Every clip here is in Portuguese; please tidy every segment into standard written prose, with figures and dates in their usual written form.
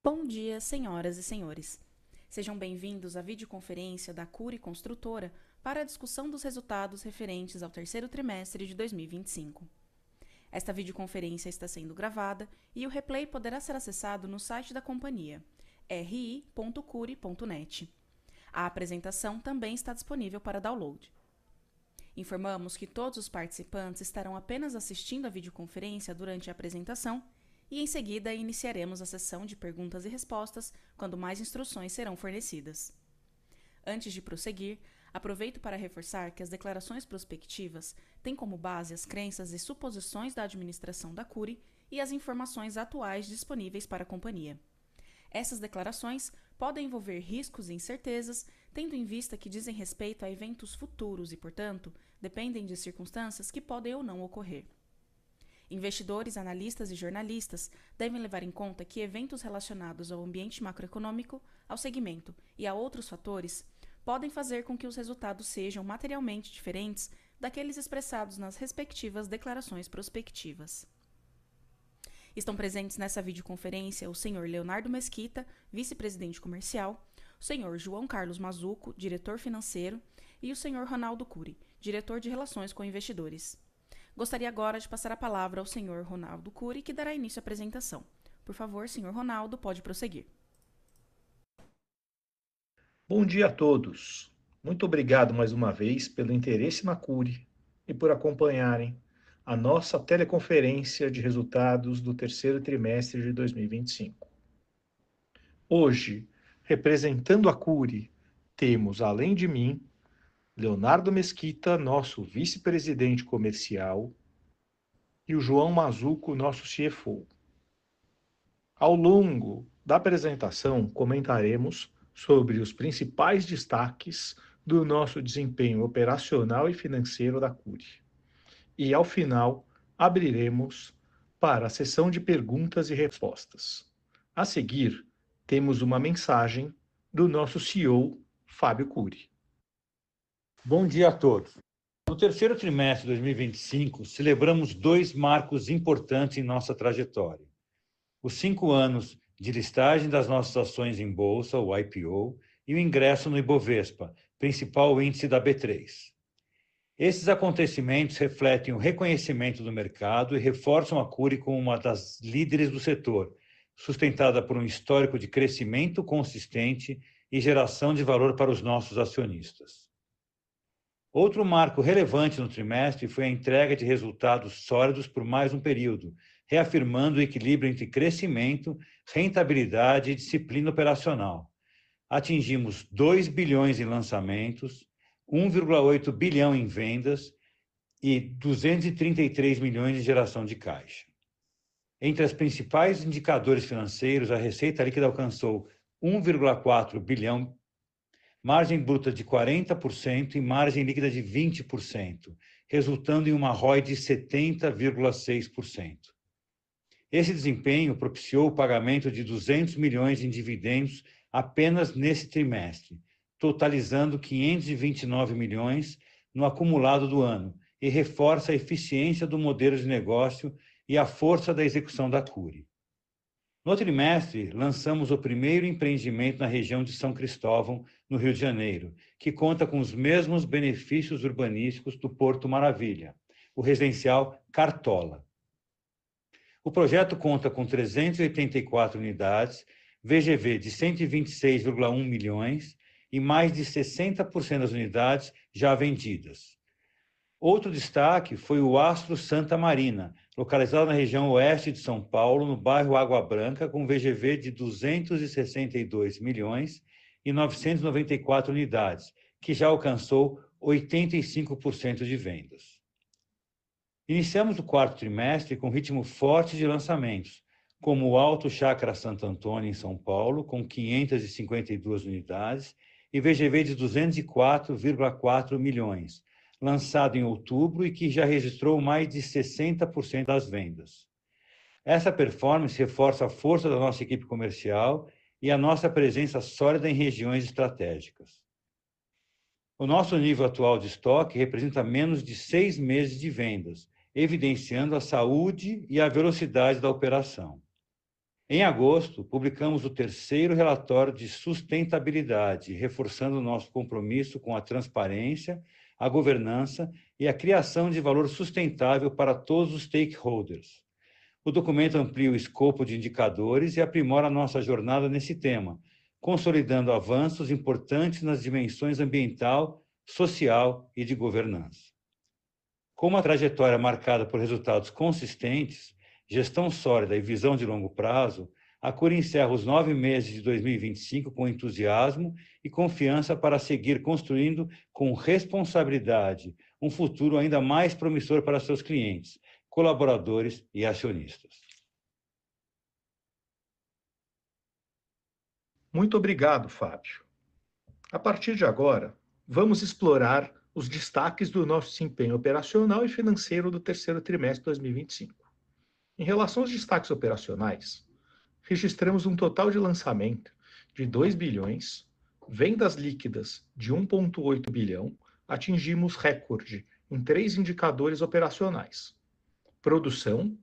Bom dia, senhoras e senhores. Sejam bem-vindos à videoconferência da Cury Construtora para a discussão dos resultados referentes ao terceiro trimestre de 2025. Esta videoconferência está sendo gravada e o replay poderá ser acessado no site da companhia, ri.cury.net. A apresentação também está disponível para download. Informamos que todos os participantes estarão apenas assistindo a videoconferência durante a apresentação e, em seguida, iniciaremos a sessão de perguntas e respostas quando mais instruções serão fornecidas. Antes de prosseguir, aproveito para reforçar que as declarações prospectivas têm como base as crenças e suposições da administração da Cury e as informações atuais disponíveis para a companhia. Essas declarações podem envolver riscos e incertezas, tendo em vista que dizem respeito a eventos futuros e, portanto, dependem de circunstâncias que podem ou não ocorrer. Investidores, analistas e jornalistas devem levar em conta que eventos relacionados ao ambiente macroeconômico, ao segmento e a outros fatores podem fazer com que os resultados sejam materialmente diferentes daqueles expressados nas respectivas declarações prospectivas. Estão presentes nessa videoconferência o senhor Leonardo Mesquita, vice-presidente comercial, o senhor João Carlos Mazzuco, diretor financeiro, e o senhor Ronaldo Cury, diretor de Relações com Investidores. Gostaria agora de passar a palavra ao senhor Ronaldo Cury, que dará início à apresentação. Por favor, senhor Ronaldo, pode prosseguir. Bom dia a todos. Muito obrigado mais uma vez pelo interesse na Cury e por acompanharem a nossa teleconferência de resultados do terceiro trimestre de 2025. Hoje, representando a Cury, temos, além de mim, Leonardo Mesquita, nosso vice-presidente comercial, e o João Mazzuco, nosso CFO. Ao longo da apresentação, comentaremos sobre os principais destaques do nosso desempenho operacional e financeiro da Cury. E, ao final, abriremos para a sessão de perguntas e respostas. A seguir, temos uma mensagem do nosso CEO, Fábio Cury. Bom dia a todos. No terceiro trimestre de 2025, celebramos dois marcos importantes em nossa trajetória. Os 5 anos de listagem das nossas ações em bolsa, o IPO, e o ingresso no Ibovespa, principal índice da B3. Esses acontecimentos refletem o reconhecimento do mercado e reforçam a Cury como uma das líderes do setor, sustentada por um histórico de crescimento consistente e geração de valor para os nossos acionistas. Outro marco relevante no trimestre foi a entrega de resultados sólidos por mais um período, reafirmando o equilíbrio entre crescimento, rentabilidade e disciplina operacional. Atingimos 2 bilhões em lançamentos, 1,8 bilhão em vendas e 233 milhões em geração de caixa. Entre os principais indicadores financeiros, a receita líquida alcançou 1,4 bilhão, margem bruta de 40% e margem líquida de 20%, resultando em uma ROI de 70,6%. Esse desempenho propiciou o pagamento de 200 milhões em dividendos apenas nesse trimestre, totalizando 529 milhões no acumulado do ano, e reforça a eficiência do modelo de negócio e a força da execução da Cury. No trimestre, lançamos o primeiro empreendimento na região de São Cristóvão, no Rio de Janeiro, que conta com os mesmos benefícios urbanísticos do Porto Maravilha, o residencial Cartola. O projeto conta com 384 unidades, VGV de 126,1 milhões e mais de 60% das unidades já vendidas. Outro destaque foi o Astro Santa Marina, localizado na região oeste de São Paulo, no bairro Água Branca, com VGV de 262 milhões e 994 unidades, que já alcançou 85% de vendas. Iniciamos o quarto trimestre com ritmo forte de lançamentos, como o Alto Chácara Santo Antônio, em São Paulo, com 552 unidades e VGV de 204,4 milhões, lançado em outubro e que já registrou mais de 60% das vendas. Essa performance reforça a força da nossa equipe comercial e a nossa presença sólida em regiões estratégicas. O nosso nível atual de estoque representa menos de 6 meses de vendas, evidenciando a saúde e a velocidade da operação. Em agosto, publicamos o terceiro relatório de sustentabilidade, reforçando o nosso compromisso com a transparência, a governança e a criação de valor sustentável para todos os stakeholders. O documento amplia o escopo de indicadores e aprimora a nossa jornada nesse tema, consolidando avanços importantes nas dimensões ambiental, social e de governança. Com uma trajetória marcada por resultados consistentes, gestão sólida e visão de longo prazo, a Cury encerra os 9 meses de 2025 com entusiasmo e confiança para seguir construindo com responsabilidade um futuro ainda mais promissor para seus clientes, colaboradores e acionistas. Muito obrigado, Fábio. A partir de agora, vamos explorar os destaques do nosso desempenho operacional e financeiro do terceiro trimestre de 2025. Em relação aos destaques operacionais, registramos um total de lançamento de 2 bilhões, vendas líquidas de 1,8 bilhão, atingimos recorde em 3 indicadores operacionais. Produção,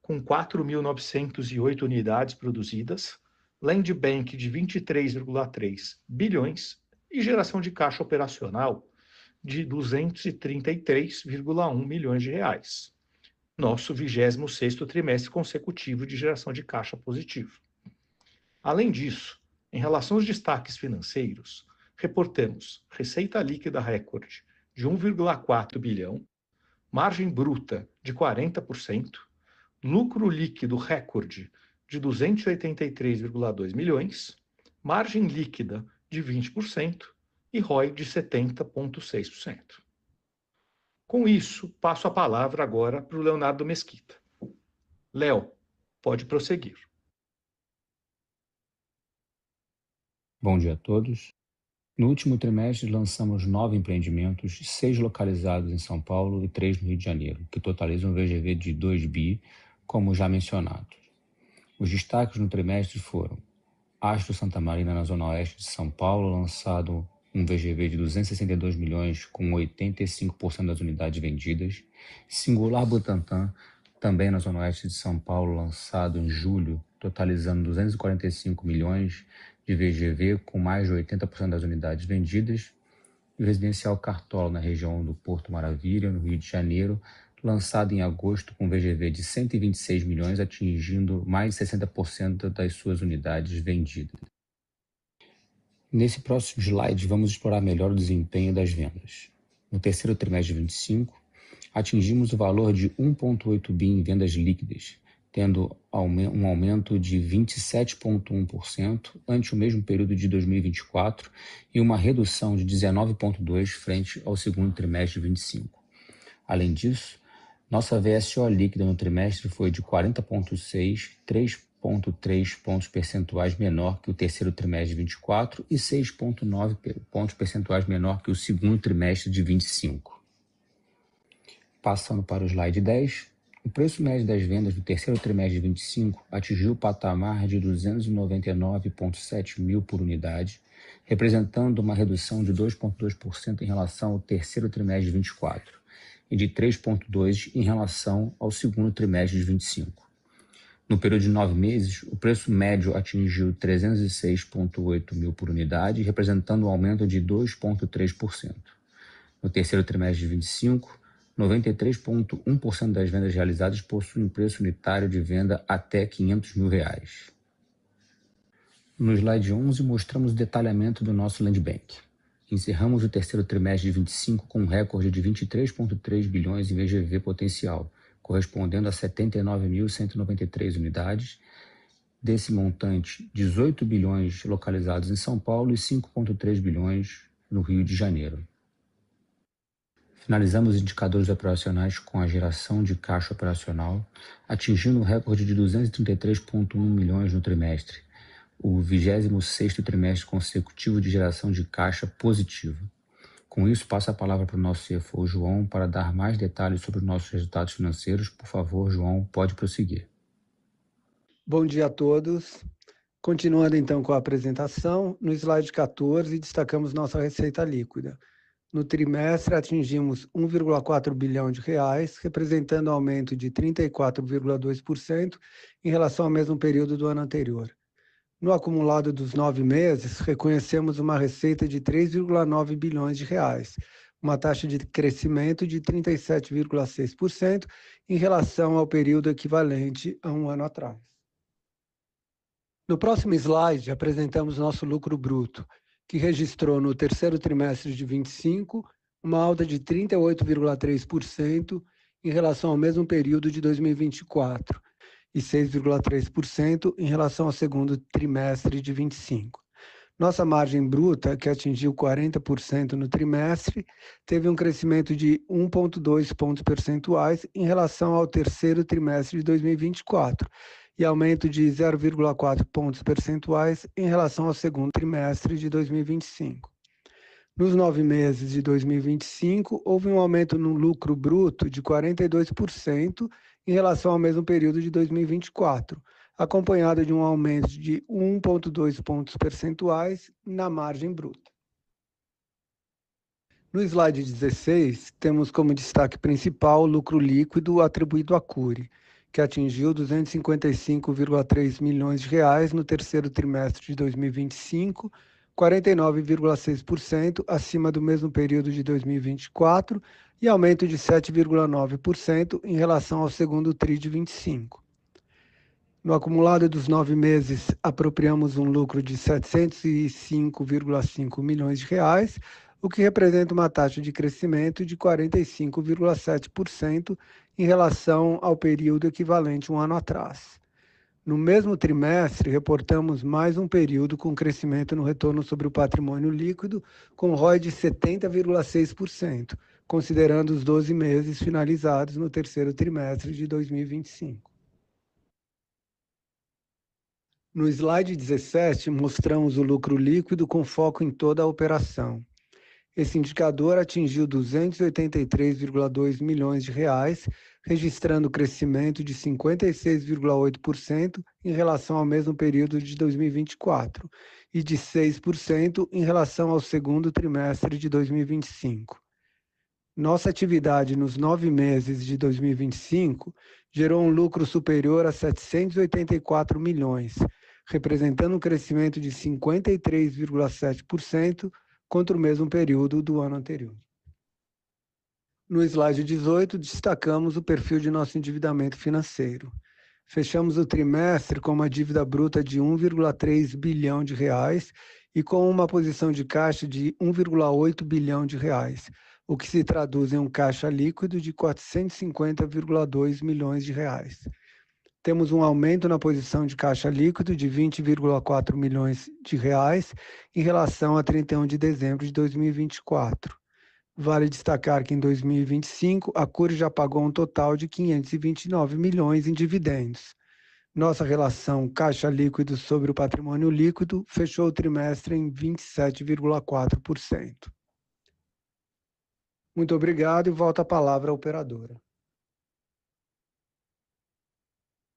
com 4.908 unidades produzidas, Land Bank de 23,3 bilhões e geração de caixa operacional de 233,1 milhões de reais. Nosso 26º trimestre consecutivo de geração de caixa positivo. Além disso, em relação aos destaques financeiros, reportamos receita líquida recorde de 1,4 bilhão, margem bruta de 40%, lucro líquido recorde de 283,2 milhões, margem líquida de 20% e ROI de 70,6%. Com isso, passo a palavra agora para o Leonardo Mesquita. Léo, pode prosseguir. Bom dia a todos. No último trimestre, lançamos 9 empreendimentos, 6 localizados em São Paulo e 3 no Rio de Janeiro, que totalizam um VGV de 2 bi, como já mencionado. Os destaques no trimestre foram Astro Santa Marina, na Zona Oeste de São Paulo, lançado um VGV de 262 milhões, com 85% das unidades vendidas. Singular Butantã, também na Zona Oeste de São Paulo, lançado em julho, totalizando 245 milhões de VGV, com mais de 80% das unidades vendidas. E o Residencial Cartola, na região do Porto Maravilha, no Rio de Janeiro, lançado em agosto com VGV de 126 milhões, atingindo mais de 60% das suas unidades vendidas. Nesse próximo slide, vamos explorar melhor o desempenho das vendas. No terceiro trimestre de 2025, atingimos o valor de 1,8 bi em vendas líquidas, tendo um aumento de 27,1% ante o mesmo período de 2024 e uma redução de 19,2% frente ao segundo trimestre de 2025. Além disso, nossa VSO líquida no trimestre foi de 40,6%, 3,3 pontos percentuais menor que o terceiro trimestre de 2024 e 6,9 pontos percentuais menor que o segundo trimestre de 2025. Passando para o slide 10, o preço médio das vendas do terceiro trimestre de 2025 atingiu o patamar de 299,7 mil por unidade, representando uma redução de 2,2% em relação ao terceiro trimestre de 2024 e de 3,2% em relação ao segundo trimestre de 2025. No período de 9 meses, o preço médio atingiu 306,8 mil por unidade, representando um aumento de 2,3%. No terceiro trimestre de 2025, 93,1% das vendas realizadas possuem preço unitário de venda até R$ 500 mil. No slide 11, mostramos o detalhamento do nosso Land Bank. Encerramos o terceiro trimestre de 2025 com um recorde de 23,3 bilhões em VGV potencial, correspondendo a 79.193 unidades. Desse montante, 18 bilhões localizados em São Paulo e 5,3 bilhões no Rio de Janeiro. Finalizamos os indicadores operacionais com a geração de caixa operacional, atingindo um recorde de 233,1 milhões no trimestre, o 26º trimestre consecutivo de geração de caixa positiva. Com isso, passo a palavra para o nosso CFO, João, para dar mais detalhes sobre os nossos resultados financeiros. Por favor, João, pode prosseguir. Bom dia a todos. Continuando então com a apresentação, no slide 14 destacamos nossa receita líquida. No trimestre, atingimos 1,4 bilhão de reais, representando um aumento de 34,2% em relação ao mesmo período do ano anterior. No acumulado dos 9 meses, reconhecemos uma receita de 3,9 bilhões de reais, uma taxa de crescimento de 37,6% em relação ao período equivalente a um ano atrás. No próximo slide, apresentamos nosso lucro bruto, que registrou no terceiro trimestre de 25 uma alta de 38,3% em relação ao mesmo período de 2024 e 6,3% em relação ao segundo trimestre de 25. Nossa margem bruta, que atingiu 40% no trimestre, teve um crescimento de 1,2 pontos percentuais em relação ao terceiro trimestre de 2024 e aumento de 0,4 pontos percentuais em relação ao segundo trimestre de 2025. Nos 9 meses de 2025, houve um aumento no lucro bruto de 42% em relação ao mesmo período de 2024, acompanhado de um aumento de 1,2 pontos percentuais na margem bruta. No slide 16, temos como destaque principal o lucro líquido atribuído à Cury, que atingiu 255,3 milhões de reais no terceiro trimestre de 2025, 49,6% acima do mesmo período de 2024 e aumento de 7,9% em relação ao segundo TRI de 25. No acumulado dos 9 meses, apropriamos um lucro de 705,5 milhões de reais, o que representa uma taxa de crescimento de 45,7% em relação ao período equivalente um ano atrás. No mesmo trimestre, reportamos mais um período com crescimento no retorno sobre o patrimônio líquido, com ROI de 70,6%, considerando os 12 meses finalizados no terceiro trimestre de 2025. No slide 17, mostramos o lucro líquido com foco em toda a operação. Esse indicador atingiu 283,2 milhões de reais, registrando crescimento de 56,8% em relação ao mesmo período de 2024 e de 6% em relação ao segundo trimestre de 2025. Nossa atividade nos 9 meses de 2025 gerou um lucro superior a 784 milhões, representando um crescimento de 53,7% contra o mesmo período do ano anterior. No slide 18, destacamos o perfil de nosso endividamento financeiro. Fechamos o trimestre com uma dívida bruta de 1,3 bilhão de reais e com uma posição de caixa de 1,8 bilhão de reais, o que se traduz em um caixa líquido de 450,2 milhões de reais. Temos um aumento na posição de caixa líquido de 20,4 milhões de reais em relação a 31 de dezembro de 2024. Vale destacar que em 2025, a Cury já pagou um total de 529 milhões em dividendos. Nossa relação caixa líquido sobre o patrimônio líquido fechou o trimestre em 27,4%. Muito obrigado e volto a palavra à operadora.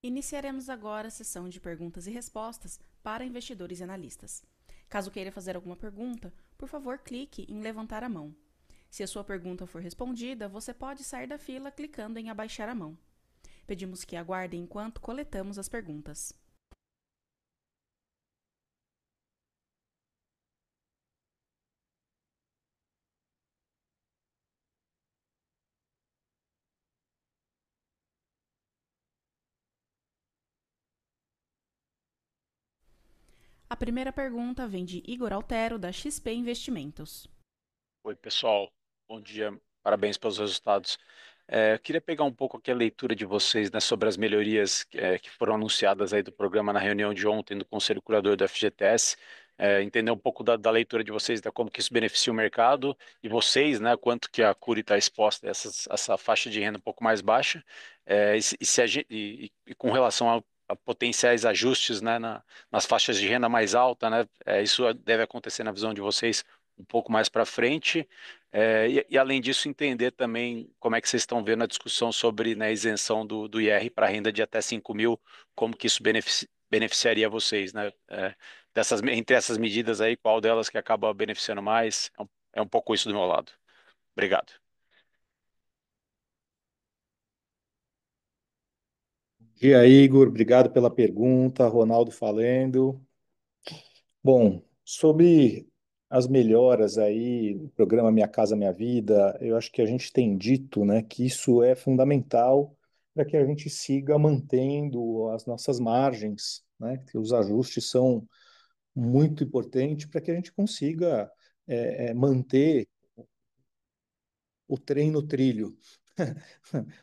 Iniciaremos agora a sessão de perguntas e respostas para investidores e analistas. Caso queira fazer alguma pergunta, por favor, clique em levantar a mão. Se a sua pergunta for respondida, você pode sair da fila clicando em abaixar a mão. Pedimos que aguardem enquanto coletamos as perguntas. A primeira pergunta vem de Igor Altero, da XP Investimentos. Oi, pessoal. Bom dia. Parabéns pelos resultados. Queria pegar um pouco aqui a leitura de vocês, né, sobre as melhorias que foram anunciadas aí do programa na reunião de ontem do Conselho Curador do FGTS. Entender um pouco da leitura de vocês, da como que isso beneficia o mercado e vocês, né, quanto que a Cury está exposta a essa faixa de renda um pouco mais baixa, e com relação a potenciais ajustes, né, nas faixas de renda mais alta, né, isso deve acontecer na visão de vocês um pouco mais para frente. Além disso, entender também como é que vocês estão vendo a discussão sobre, né, isenção do IR para renda de até 5 mil, como que isso beneficiaria vocês, né? Entre essas medidas aí, qual delas que acaba beneficiando mais? É um pouco isso do meu lado. Obrigado. E aí, Igor, obrigado pela pergunta. Ronaldo falando. Bom, sobre as melhoras aí, o programa Minha Casa Minha Vida, eu acho que a gente tem dito, né, que isso é fundamental para que a gente siga mantendo as nossas margens, né, que os ajustes são muito importantes para que a gente consiga manter o trem no trilho,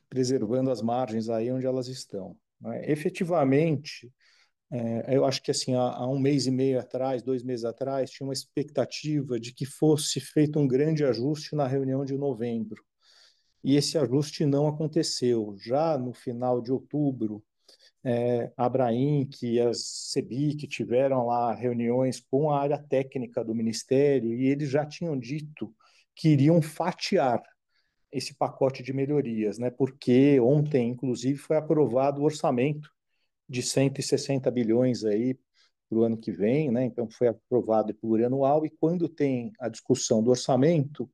preservando as margens aí onde elas estão, né? Efetivamente, eu acho que assim, há um mês e meio atrás, 2 meses atrás, tinha uma expectativa de que fosse feito um grande ajuste na reunião de novembro. E esse ajuste não aconteceu. Já no final de outubro, a Abrainc e a CEBIC tiveram lá reuniões com a área técnica do Ministério e eles já tinham dito que iriam fatiar esse pacote de melhorias, né? Porque ontem, inclusive, foi aprovado o orçamento de 160 bilhões aí para o ano que vem, né? Então foi aprovado plurianual e quando tem a discussão do orçamento,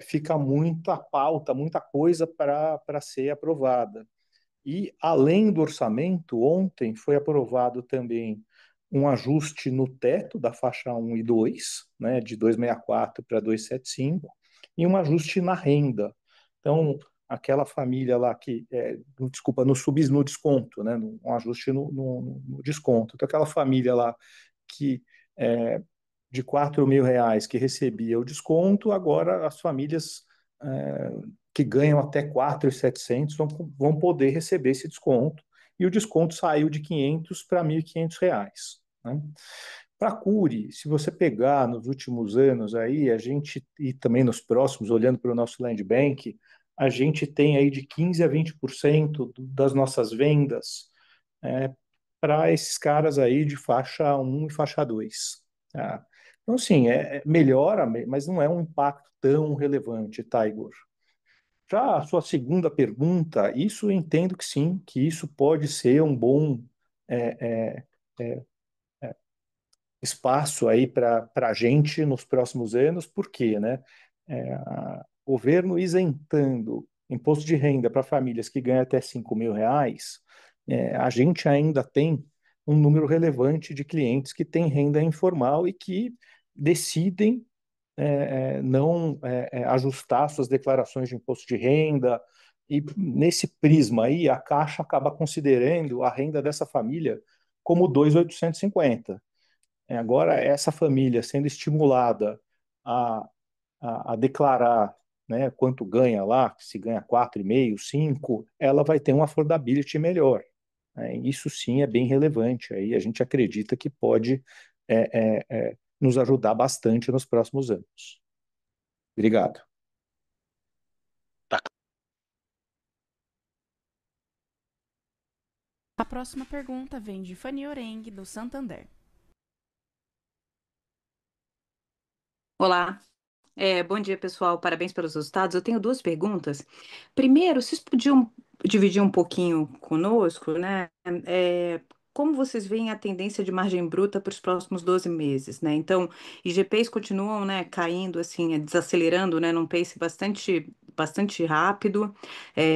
fica muita pauta, muita coisa para ser aprovada. E além do orçamento, ontem foi aprovado também um ajuste no teto da faixa 1 e 2, né, de 264 para 275, e um ajuste na renda. Então, aquela família lá que, desculpa, no desconto, né, um ajuste no desconto. Então, aquela família lá que de R$ 4.000 que recebia o desconto, agora as famílias que ganham até 4.700 vão poder receber esse desconto. E o desconto saiu de 500 para R$ 1.500. Né? Para a Cury, se você pegar nos últimos anos aí, a gente, e também nos próximos, olhando para o nosso Land Bank, a gente tem aí de 15 a 20% das nossas vendas para esses caras aí de faixa 1 e faixa 2. Tá? Então, assim, melhora, mas não é um impacto tão relevante, tá, Igor? Já a sua segunda pergunta, isso eu entendo que sim, que isso pode ser um bom é, é, espaço aí para a gente nos próximos anos, porque, né, o governo isentando imposto de renda para famílias que ganham até R$ 5.000, a gente ainda tem um número relevante de clientes que têm renda informal e que decidem não ajustar suas declarações de imposto de renda. E nesse prisma aí, a Caixa acaba considerando a renda dessa família como 2.850. Agora, essa família sendo estimulada a, a declarar, né, quanto ganha lá, se ganha 4,5, 5, ela vai ter um affordability melhor. Isso sim é bem relevante. Aí a gente acredita que pode nos ajudar bastante nos próximos anos. Obrigado. Tá. A próxima pergunta vem de Fanny Oreng, do Santander. Olá, bom dia pessoal, parabéns pelos resultados. Eu tenho duas perguntas. Primeiro, vocês podiam dividir um pouquinho conosco, né? Como vocês veem a tendência de margem bruta para os próximos 12 meses, né? Então, IGPs continuam, né, caindo, assim, desacelerando, né, num pace bastante rápido.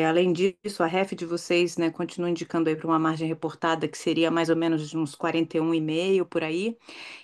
Além disso, a REF de vocês, né, continua indicando aí para uma margem reportada que seria mais ou menos de uns 41,5 por aí.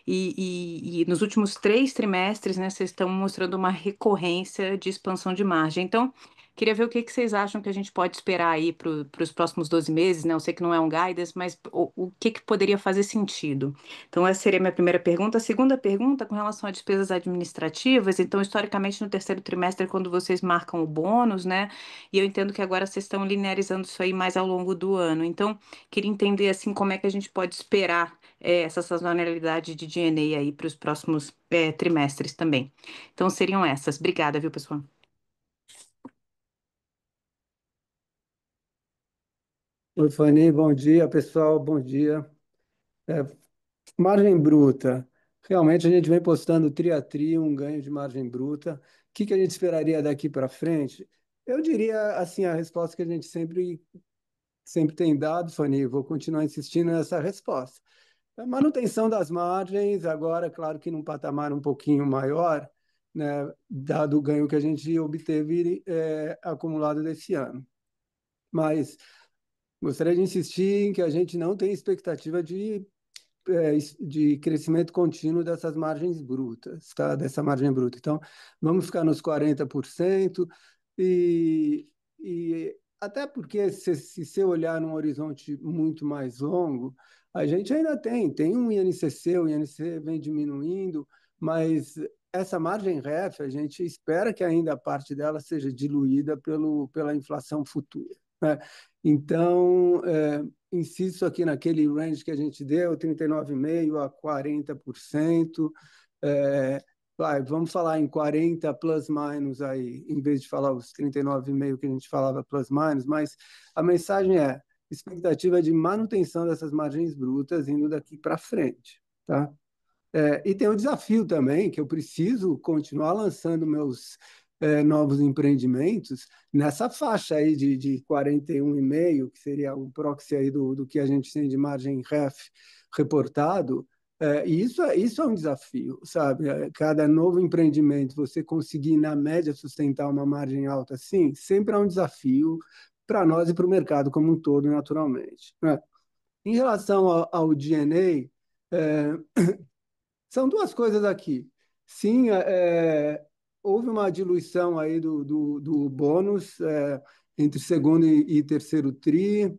E nos últimos 3 trimestres, né, vocês estão mostrando uma recorrência de expansão de margem. Então, queria ver o que que vocês acham que a gente pode esperar aí para os próximos 12 meses, né? Eu sei que não é um guidance, mas o que que poderia fazer sentido? Então, essa seria a minha primeira pergunta. A segunda pergunta, com relação a despesas administrativas, então, historicamente, no terceiro trimestre, quando vocês marcam o bônus, né? E eu entendo que agora vocês estão linearizando isso aí mais ao longo do ano. Então, queria entender, assim, como é que a gente pode esperar essa sazonalidade de G&A aí para os próximos trimestres também. Então, seriam essas. Obrigada, viu, pessoal? Oi, Fanny, bom dia, pessoal, bom dia. É, Margem bruta. Realmente a gente vem postando tri a tri um ganho de margem bruta. O que que a gente esperaria daqui para frente? Eu diria assim a resposta que a gente sempre tem dado, Fanny, vou continuar insistindo nessa resposta. A manutenção das margens, agora, claro que num patamar um pouquinho maior, né, dado o ganho que a gente obteve acumulado desse ano. Mas gostaria de insistir em que a gente não tem expectativa de crescimento contínuo dessas margens brutas, tá? Dessa margem bruta. Então, vamos ficar nos 40% e, e até porque se você olhar num horizonte muito mais longo, a gente ainda tem um INCC, o INCC vem diminuindo, mas essa margem ref, a gente espera que ainda a parte dela seja diluída pela inflação futura, né? Então, insisto aqui naquele range que a gente deu, 39,5% a 40%. Vamos falar em 40 plus minus aí, em vez de falar os 39,5% que a gente falava plus minus, mas a mensagem é expectativa de manutenção dessas margens brutas indo daqui para frente, tá? E tem o desafio também, que eu preciso continuar lançando meus novos empreendimentos nessa faixa aí de 41,5, que seria o proxy aí do que a gente tem de margem ref reportado. E isso é um desafio, sabe? Cada novo empreendimento, você conseguir, na média, sustentar uma margem alta assim, sempre é um desafio para nós e para o mercado como um todo, naturalmente, né? Em relação ao DNA, são duas coisas aqui. Sim, houve uma diluição aí do bônus entre segundo e terceiro tri,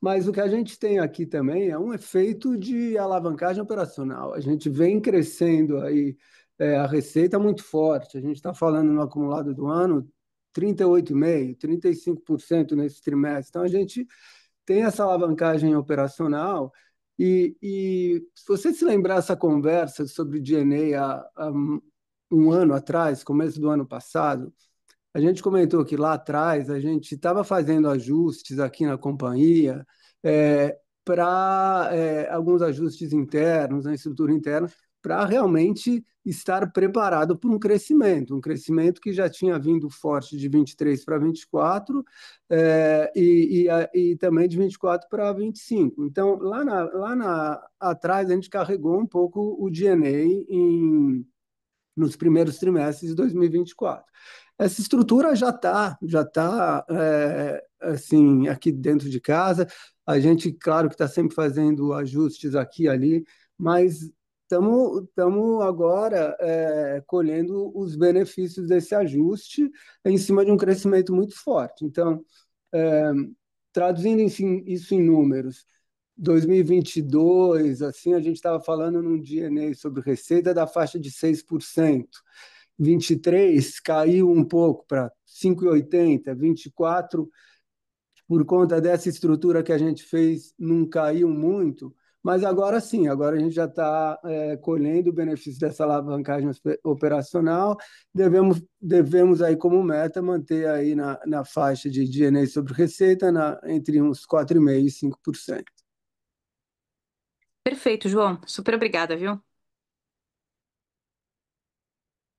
mas o que a gente tem aqui também é um efeito de alavancagem operacional. A gente vem crescendo aí a receita muito forte. A gente está falando no acumulado do ano 38,5%, 35% nesse trimestre. Então, a gente tem essa alavancagem operacional. Se você se lembrar essa conversa sobre DNA há um ano atrás, começo do ano passado, a gente comentou que lá atrás a gente estava fazendo ajustes aqui na companhia para alguns ajustes internos, na estrutura interna, para realmente estar preparado para um crescimento que já tinha vindo forte de 23 para 24 e também de 24 para 25. Então, atrás, a gente carregou um pouco o DNA nos primeiros trimestres de 2024. Essa estrutura já tá assim aqui dentro de casa. A gente, claro, que está sempre fazendo ajustes aqui e ali, mas estamos agora colhendo os benefícios desse ajuste em cima de um crescimento muito forte. Então, é, traduzindo isso em números, 2022, assim, a gente estava falando num DNA sobre receita da faixa de 6%. 23 caiu um pouco para 5,80, 24 por conta dessa estrutura que a gente fez não caiu muito, mas agora sim, agora a gente já está colhendo o benefício dessa alavancagem operacional, devemos aí como meta manter aí na faixa de DNA sobre receita entre uns 4,5% e 5%. Perfeito, João. Super obrigada, viu?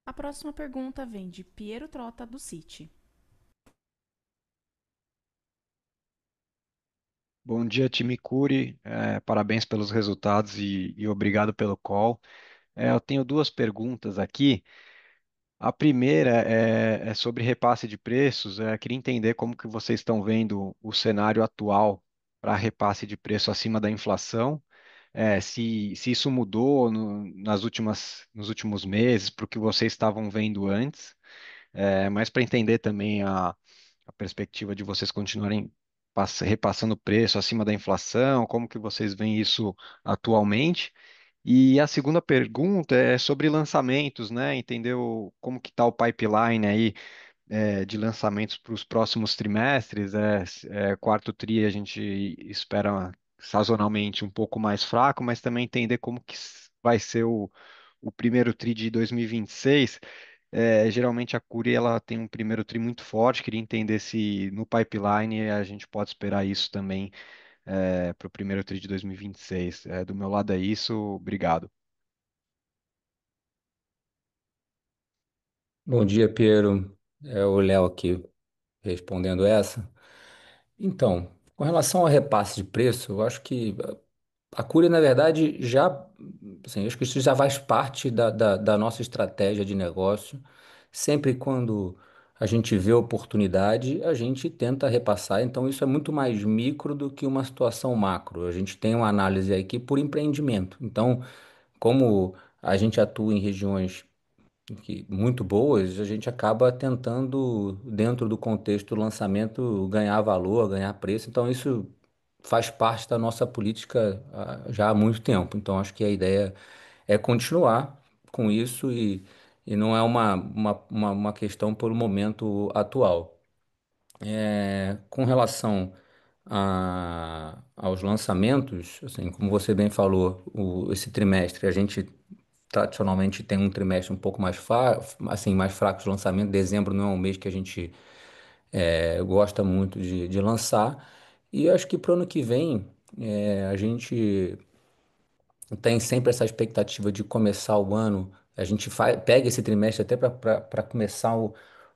A próxima pergunta vem de Piero Trota, do Citi. Bom dia, time Curi. Parabéns pelos resultados e obrigado pelo call. Eu tenho duas perguntas aqui. A primeira é sobre repasse de preços. Queria entender como que vocês estão vendo o cenário atual para repasse de preço acima da inflação. Se isso mudou nos últimos meses, para o que vocês estavam vendo antes. Mas para entender também a perspectiva de vocês continuarem repassando o preço acima da inflação, como que vocês veem isso atualmente? E a segunda pergunta é sobre lançamentos, né? Entendeu como que está o pipeline aí de lançamentos para os próximos trimestres? Quarto tri a gente espera sazonalmente um pouco mais fraco, mas também entender como que vai ser o primeiro tri de 2026. Geralmente a Cury ela tem um primeiro tri muito forte. Queria entender se no pipeline a gente pode esperar isso também para o primeiro tri de 2026. Do meu lado é isso. Obrigado. Bom dia, Piero. É o Léo aqui respondendo essa. Então, com relação ao repasse de preço, eu acho que A Cury, na verdade, assim, acho que isso já faz parte da nossa estratégia de negócio. Sempre quando a gente vê oportunidade, a gente tenta repassar. Então, isso é muito mais micro do que uma situação macro. A gente tem uma análise aqui por empreendimento. Então, como a gente atua em regiões muito boas, a gente acaba tentando, dentro do contexto do lançamento, ganhar valor, ganhar preço. Então, isso faz parte da nossa política já há muito tempo. Então, acho que a ideia é continuar com isso e não é uma questão por o momento atual. Com relação aos lançamentos, assim, como você bem falou, esse trimestre a gente tradicionalmente tem um trimestre um pouco assim, mais fraco de lançamento. Dezembro não é um mês que a gente gosta muito de lançar. E acho que para o ano que vem a gente tem sempre essa expectativa de começar o ano. A gente pega esse trimestre até para começar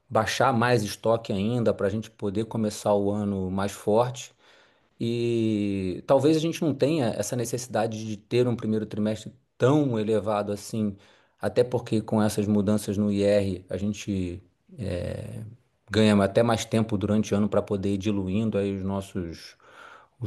baixar mais estoque ainda, para a gente poder começar o ano mais forte. E talvez a gente não tenha essa necessidade de ter um primeiro trimestre tão elevado assim, até porque com essas mudanças no IR a gente ganha até mais tempo durante o ano para poder ir diluindo aí os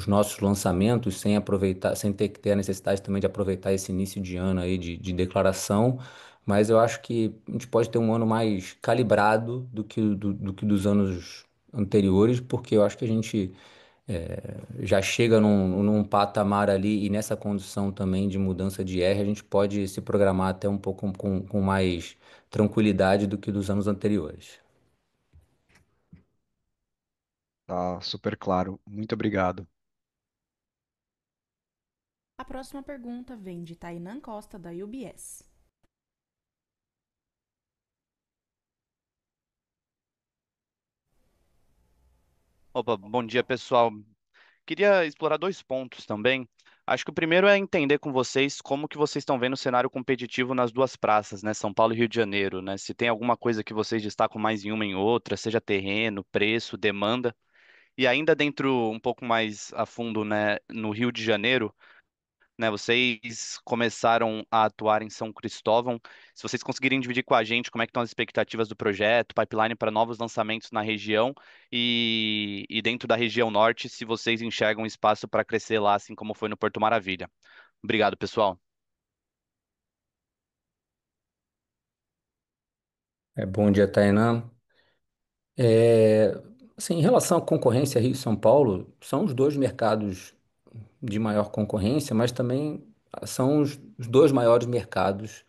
nossos lançamentos sem aproveitar, sem ter que ter a necessidade também de aproveitar esse início de ano aí de declaração. Mas eu acho que a gente pode ter um ano mais calibrado do que dos anos anteriores, porque eu acho que a gente já chega num patamar ali e nessa condição também de mudança de R, a gente pode se programar até um pouco com mais tranquilidade do que dos anos anteriores. Tá super claro. Muito obrigado. A próxima pergunta vem de Tainan Costa, da UBS. Opa, bom dia, pessoal. Queria explorar dois pontos também. Acho que o primeiro é entender com vocês como que vocês estão vendo o cenário competitivo nas duas praças, né, São Paulo e Rio de Janeiro, né? Se tem alguma coisa que vocês destacam mais em uma e em outra, seja terreno, preço, demanda. E ainda dentro um pouco mais a fundo, né, no Rio de Janeiro, né? Vocês começaram a atuar em São Cristóvão. Se vocês conseguirem dividir com a gente como é que estão as expectativas do projeto, pipeline para novos lançamentos na região e dentro da região norte, se vocês enxergam espaço para crescer lá, assim como foi no Porto Maravilha. Obrigado, pessoal. Bom dia, Tainan. É, assim, em relação à concorrência Rio e São Paulo, são os dois mercados de maior concorrência, mas também são os dois maiores mercados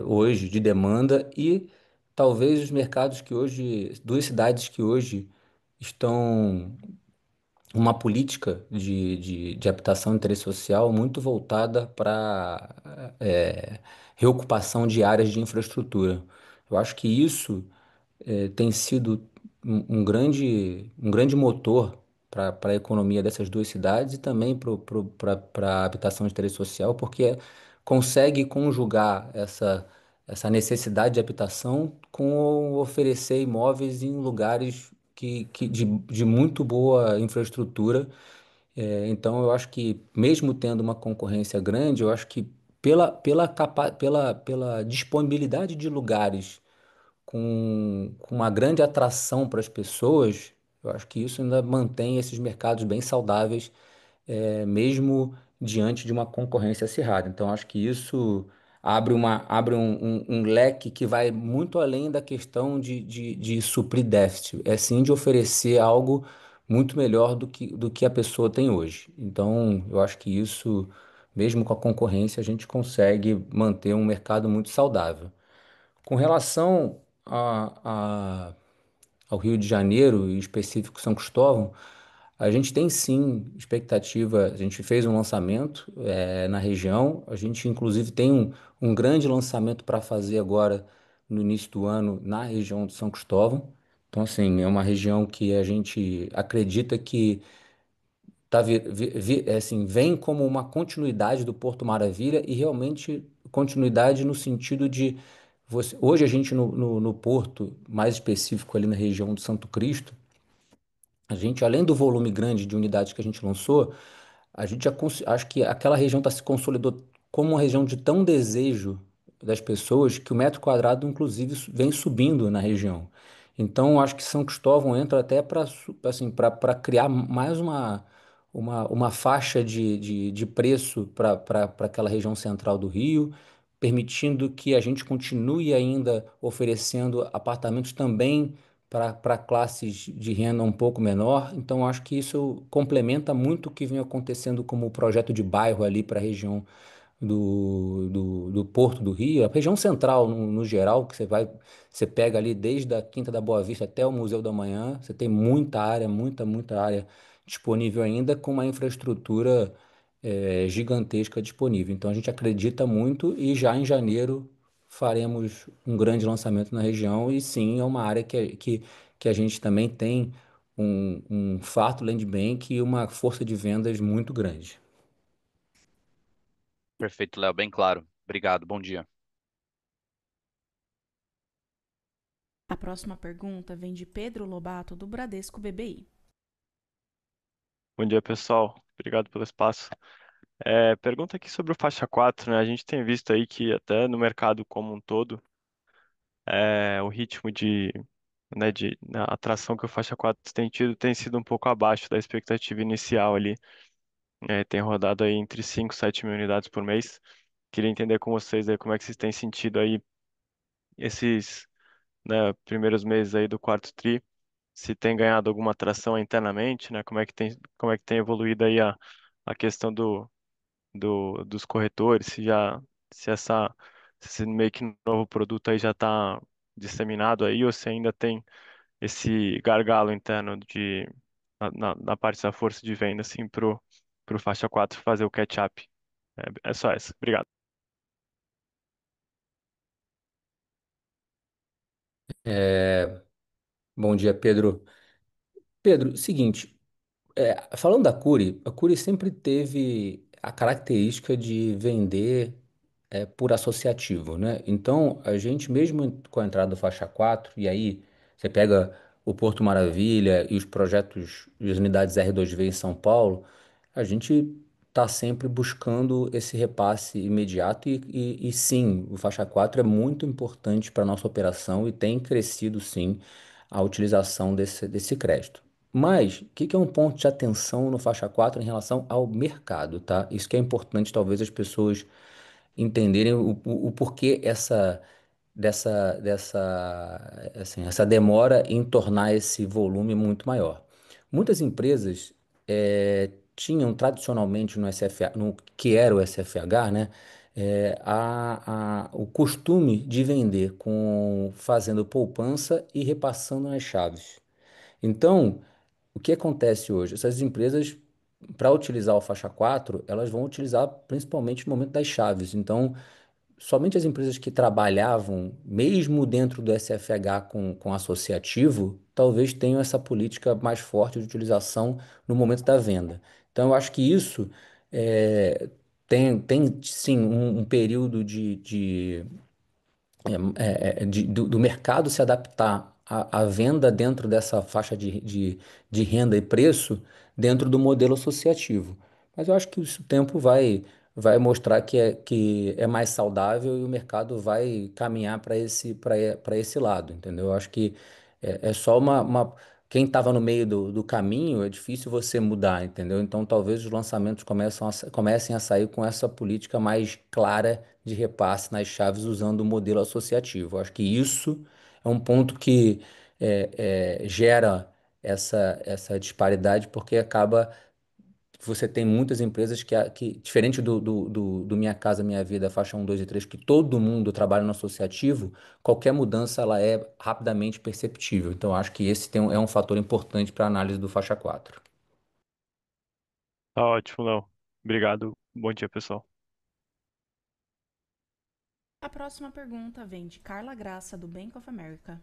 hoje de demanda e talvez os mercados que hoje, duas cidades que hoje estão uma política de habitação e interesse social muito voltada para reocupação de áreas de infraestrutura. Eu acho que isso tem sido um grande motor para a economia dessas duas cidades e também para a habitação de interesse social, porque consegue conjugar essa necessidade de habitação com oferecer imóveis em lugares de muito boa infraestrutura. Então, eu acho que, mesmo tendo uma concorrência grande, eu acho que pela disponibilidade de lugares com uma grande atração para as pessoas, eu acho que isso ainda mantém esses mercados bem saudáveis, mesmo diante de uma concorrência acirrada. Então, acho que isso abre um leque que vai muito além da questão de suprir déficit, é sim de oferecer algo muito melhor do que a pessoa tem hoje. Então, eu acho que isso, mesmo com a concorrência, a gente consegue manter um mercado muito saudável. Com relação ao Rio de Janeiro, em específico São Cristóvão, a gente tem sim expectativa. A gente fez um lançamento na região, a gente inclusive tem um grande lançamento para fazer agora no início do ano na região de São Cristóvão. Então, assim, é uma região que a gente acredita que assim, vem como uma continuidade do Porto Maravilha e realmente continuidade no sentido de hoje a gente no Porto, mais específico ali na região de Santo Cristo, a gente, além do volume grande de unidades que a gente lançou, a gente acho que aquela região se consolidou como uma região de tão desejo das pessoas que o metro quadrado, inclusive, vem subindo na região. Então, acho que São Cristóvão entra até para assim, para criar mais uma faixa de preço para aquela região central do Rio, permitindo que a gente continue ainda oferecendo apartamentos também para classes de renda um pouco menor. Então, acho que isso complementa muito o que vem acontecendo como projeto de bairro ali para a região do Porto do Rio, a região central no geral, que você pega ali desde a Quinta da Boa Vista até o Museu da Manhã, você tem muita área, muita área disponível ainda, com uma infraestrutura gigantesca disponível. Então a gente acredita muito e já em janeiro faremos um grande lançamento na região e sim, é uma área que a gente também tem um fato land bank e uma força de vendas muito grande. Perfeito, Léo, bem claro. Obrigado, bom dia. A próxima pergunta vem de Pedro Lobato, do Bradesco BBI. Bom dia, pessoal. Obrigado pelo espaço. Pergunta aqui sobre o faixa 4, né? A gente tem visto aí que até no mercado como um todo, o ritmo na atração que o faixa 4 tem tido tem sido um pouco abaixo da expectativa inicial ali. Tem rodado aí entre 5 e 7 mil unidades por mês. Queria entender com vocês aí como é que vocês têm sentido aí esses, né, primeiros meses aí do quarto tri, se tem ganhado alguma atração internamente, né? Como é que tem evoluído aí a questão dos corretores, se essa, se esse meio que novo produto aí já está disseminado aí, ou se ainda tem esse gargalo interno na parte da força de venda, assim, pro faixa 4 fazer o catch-up. É só essa. Obrigado. Bom dia, Pedro. Pedro, seguinte, falando da Cury, a Cury sempre teve a característica de vender por associativo, né? Então, a gente, mesmo com a entrada do faixa 4 e aí você pega o Porto Maravilha e os projetos de unidades R2V em São Paulo, a gente está sempre buscando esse repasse imediato e sim, o faixa 4 é muito importante para a nossa operação e tem crescido sim a utilização desse crédito. Mas, o que é um ponto de atenção no faixa 4 em relação ao mercado, tá? Isso que é importante, talvez as pessoas entenderem o porquê assim, essa demora em tornar esse volume muito maior. Muitas empresas tinham tradicionalmente no SFH, no que era o SFH, né, o costume de vender fazendo poupança e repassando nas chaves. Então, o que acontece hoje? Essas empresas, para utilizar o faixa 4, elas vão utilizar principalmente no momento das chaves. Então, somente as empresas que trabalhavam, mesmo dentro do SFH com associativo, talvez tenham essa política mais forte de utilização no momento da venda. Então, eu acho que isso é, tem sim um período do mercado se adaptar à venda dentro dessa faixa de renda e preço dentro do modelo associativo. Mas eu acho que o tempo vai mostrar que é mais saudável e o mercado vai caminhar para esse lado, entendeu? Eu acho que é só quem estava no meio do caminho, é difícil você mudar, entendeu? Então talvez os lançamentos comecem a sair com essa política mais clara de repasse nas chaves usando o modelo associativo. Eu acho que isso é um ponto que gera essa disparidade, porque acaba você tem muitas empresas diferente do Minha Casa Minha Vida, faixa 1, 2 e 3, que todo mundo trabalha no associativo, qualquer mudança ela é rapidamente perceptível. Então, acho que esse é um fator importante para a análise do faixa 4. Tá ótimo, Léo. Obrigado. Bom dia, pessoal. A próxima pergunta vem de Carla Graça, do Bank of America.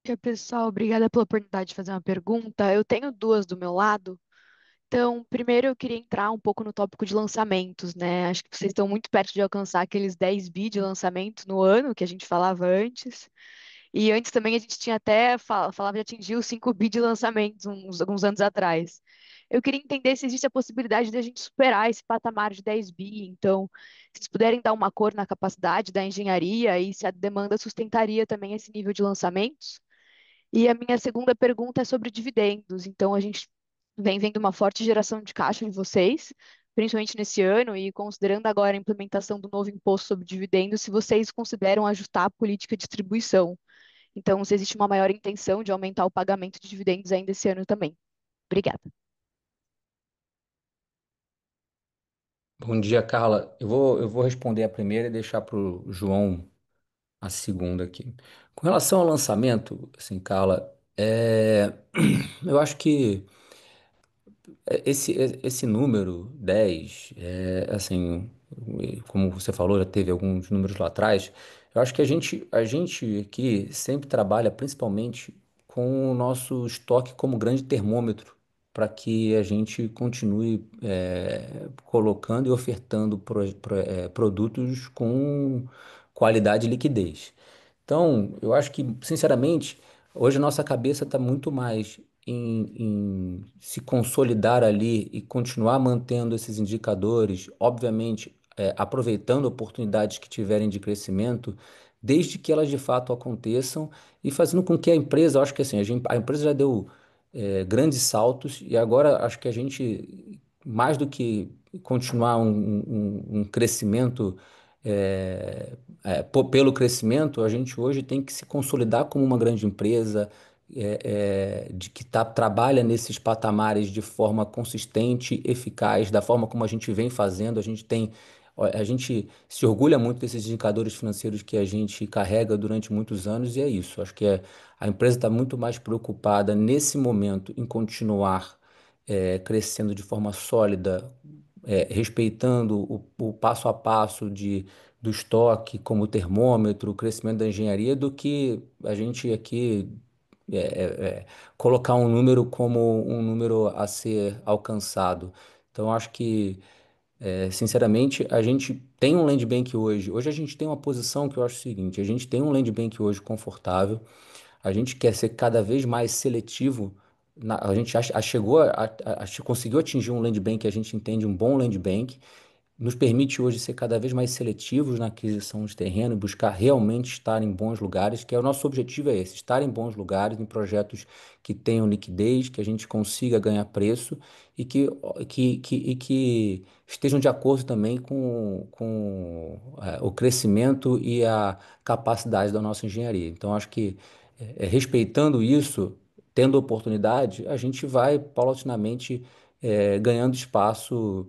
Dia, pessoal, obrigada pela oportunidade de fazer uma pergunta. Eu tenho duas do meu lado. Então, primeiro eu queria entrar um pouco no tópico de lançamentos, né? Acho que vocês estão muito perto de alcançar aqueles 10 bi de lançamento no ano que a gente falava antes. E antes também a gente tinha até falava de atingir os 5 bi de lançamentos alguns anos atrás. Eu queria entender se existe a possibilidade de a gente superar esse patamar de 10 bi. Então, se vocês puderem dar uma cor na capacidade da engenharia e se a demanda sustentaria também esse nível de lançamentos. E a minha segunda pergunta é sobre dividendos. Então, a gente vem vendo uma forte geração de caixa de vocês, principalmente nesse ano, e considerando agora a implementação do novo imposto sobre dividendos, se vocês consideram ajustar a política de distribuição. Então, se existe uma maior intenção de aumentar o pagamento de dividendos ainda esse ano também. Obrigada. Bom dia, Carla. Eu vou responder a primeira e deixar para o João a segunda aqui. Com relação ao lançamento, assim, Carla, eu acho que esse número 10 assim, como você falou, já teve alguns números lá atrás. Eu acho que a gente aqui sempre trabalha principalmente com o nosso estoque como grande termômetro para que a gente continue colocando e ofertando produtos com qualidade e liquidez. Então, eu acho que, sinceramente, hoje a nossa cabeça está muito mais em se consolidar ali e continuar mantendo esses indicadores, obviamente, aproveitando oportunidades que tiverem de crescimento, desde que elas de fato aconteçam e fazendo com que a empresa, eu acho que assim, a empresa já deu grandes saltos e agora acho que a gente, mais do que continuar um crescimento. Pelo crescimento, a gente hoje tem que se consolidar como uma grande empresa, de que trabalha nesses patamares de forma consistente, eficaz, da forma como a gente vem fazendo. A gente se orgulha muito desses indicadores financeiros que a gente carrega durante muitos anos, e é isso. Acho que a empresa está muito mais preocupada nesse momento em continuar crescendo de forma sólida, respeitando o passo a passo do estoque como termômetro, o crescimento da engenharia, do que a gente aqui é, é, é, colocar um número como um número a ser alcançado. Então, acho que, sinceramente, a gente tem um land bank hoje. Hoje a gente tem uma posição que eu acho o seguinte: a gente tem um land bank hoje confortável, a gente quer ser cada vez mais seletivo. A gente chegou conseguiu atingir um land bank que a gente entende um bom land bank, nos permite hoje ser cada vez mais seletivos na aquisição de terreno e buscar realmente estar em bons lugares, que é o nosso objetivo é esse, estar em bons lugares, em projetos que tenham liquidez, que a gente consiga ganhar preço e que estejam de acordo também com o crescimento e a capacidade da nossa engenharia. Então, acho que respeitando isso, tendo oportunidade, a gente vai paulatinamente ganhando espaço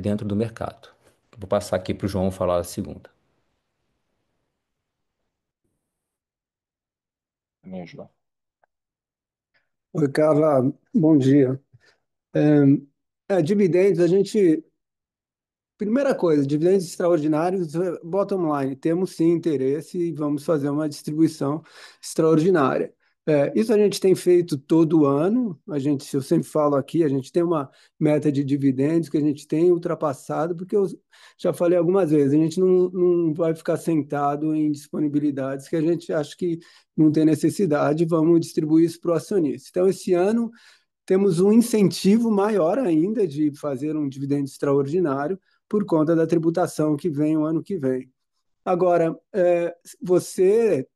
dentro do mercado. Vou passar aqui para o João falar a segunda. Também, João. Oi, Carla, bom dia. Dividendos, a gente. Primeira coisa, dividendos extraordinários, bottom line, temos sim interesse e vamos fazer uma distribuição extraordinária. Isso a gente tem feito todo ano, eu sempre falo aqui, a gente tem uma meta de dividendos que a gente tem ultrapassado, porque eu já falei algumas vezes, a gente não vai ficar sentado em disponibilidades que a gente acha que não tem necessidade, vamos distribuir isso para o acionista. Então, esse ano temos um incentivo maior ainda de fazer um dividendo extraordinário por conta da tributação que vem o ano que vem. Agora, você,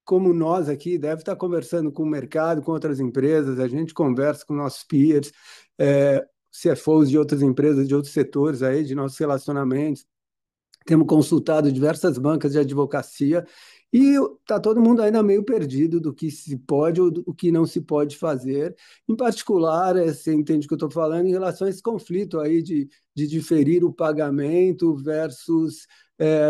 como nós aqui, deve estar conversando com o mercado, com outras empresas, a gente conversa com nossos peers, CFOs de outras empresas, de outros setores aí, de nossos relacionamentos. Temos consultado diversas bancas de advocacia e está todo mundo ainda meio perdido do que se pode ou do que não se pode fazer. Em particular, você entende o que eu estou falando em relação a esse conflito aí de diferir o pagamento versus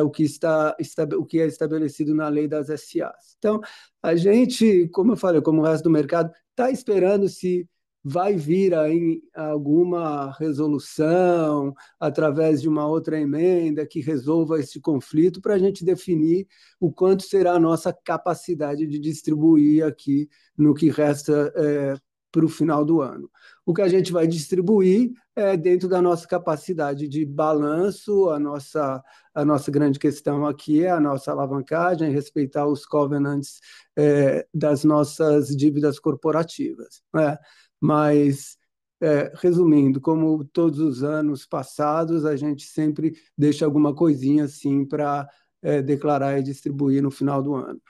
o que é estabelecido na lei das SAs. Então, a gente, como eu falei, como o resto do mercado, está esperando se vai vir aí alguma resolução através de uma outra emenda que resolva esse conflito para a gente definir o quanto será a nossa capacidade de distribuir aqui no que resta para o final do ano. O que a gente vai distribuir é dentro da nossa capacidade de balanço, a nossa grande questão aqui é a nossa alavancagem, respeitar os covenants das nossas dívidas corporativas, né? Mas, resumindo, como todos os anos passados, a gente sempre deixa alguma coisinha assim para declarar e distribuir no final do ano.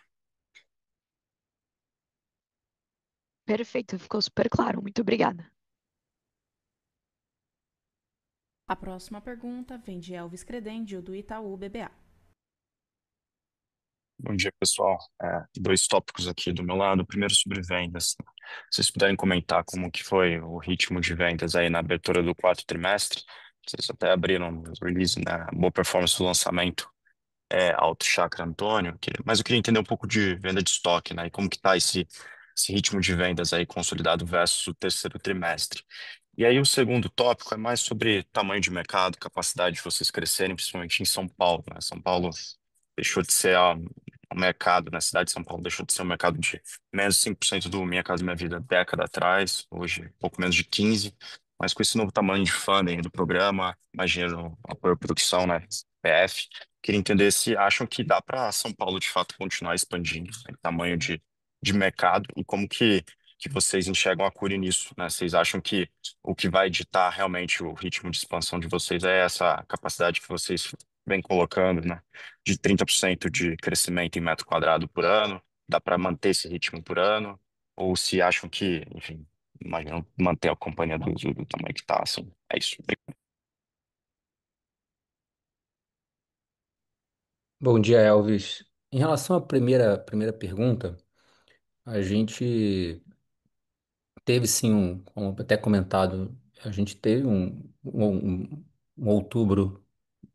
Perfeito, ficou super claro. Muito obrigada. A próxima pergunta vem de Elvis Credendio, do Itaú BBA. Bom dia, pessoal. Dois tópicos aqui do meu lado. Primeiro sobre vendas. Se vocês puderem comentar como que foi o ritmo de vendas aí na abertura do quarto trimestre. Vocês até abriram no release, né? Boa performance do lançamento Alto Chakra Antônio. Mas eu queria entender um pouco de venda de estoque, né? E como que tá esse ritmo de vendas aí consolidado versus o terceiro trimestre. E aí o segundo tópico é mais sobre tamanho de mercado, capacidade de vocês crescerem, principalmente em São Paulo, né? São Paulo deixou de ser um mercado, na cidade de São Paulo deixou de ser um mercado de menos de 5% do Minha Casa Minha Vida década atrás, hoje pouco menos de 15%, mas com esse novo tamanho de funding do programa, imagino apoio à produção, né, PF, queria entender se acham que dá para São Paulo de fato continuar expandindo, né, em tamanho de mercado e como que vocês enxergam a Cury nisso, né? Vocês acham que o que vai ditar realmente o ritmo de expansão de vocês é essa capacidade que vocês vêm colocando, né? De 30% de crescimento em metro quadrado por ano? Dá para manter esse ritmo por ano? Ou se acham que, enfim, imaginam manter a companhia do tamanho que está, assim? É isso. Bom dia, Elvis. Em relação à primeira pergunta, a gente teve sim como até comentado, a gente teve um outubro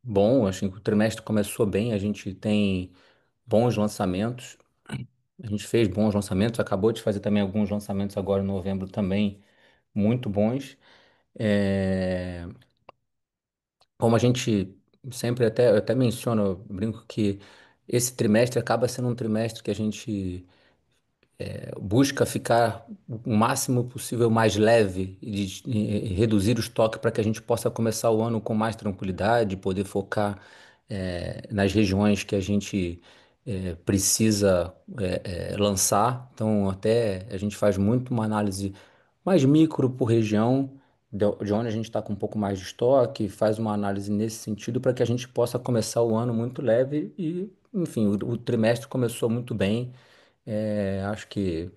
bom, acho que o trimestre começou bem, a gente tem bons lançamentos, a gente fez bons lançamentos, acabou de fazer também alguns lançamentos agora em novembro também, muito bons. É, Como a gente sempre eu até menciono, eu brinco que esse trimestre acaba sendo um trimestre que a gente busca ficar o máximo possível mais leve e reduzir o estoque para que a gente possa começar o ano com mais tranquilidade, poder focar nas regiões que a gente precisa lançar. Então, até a gente faz muito uma análise mais micro por região, de onde a gente está com um pouco mais de estoque, faz uma análise nesse sentido para que a gente possa começar o ano muito leve e, enfim, o trimestre começou muito bem. Acho que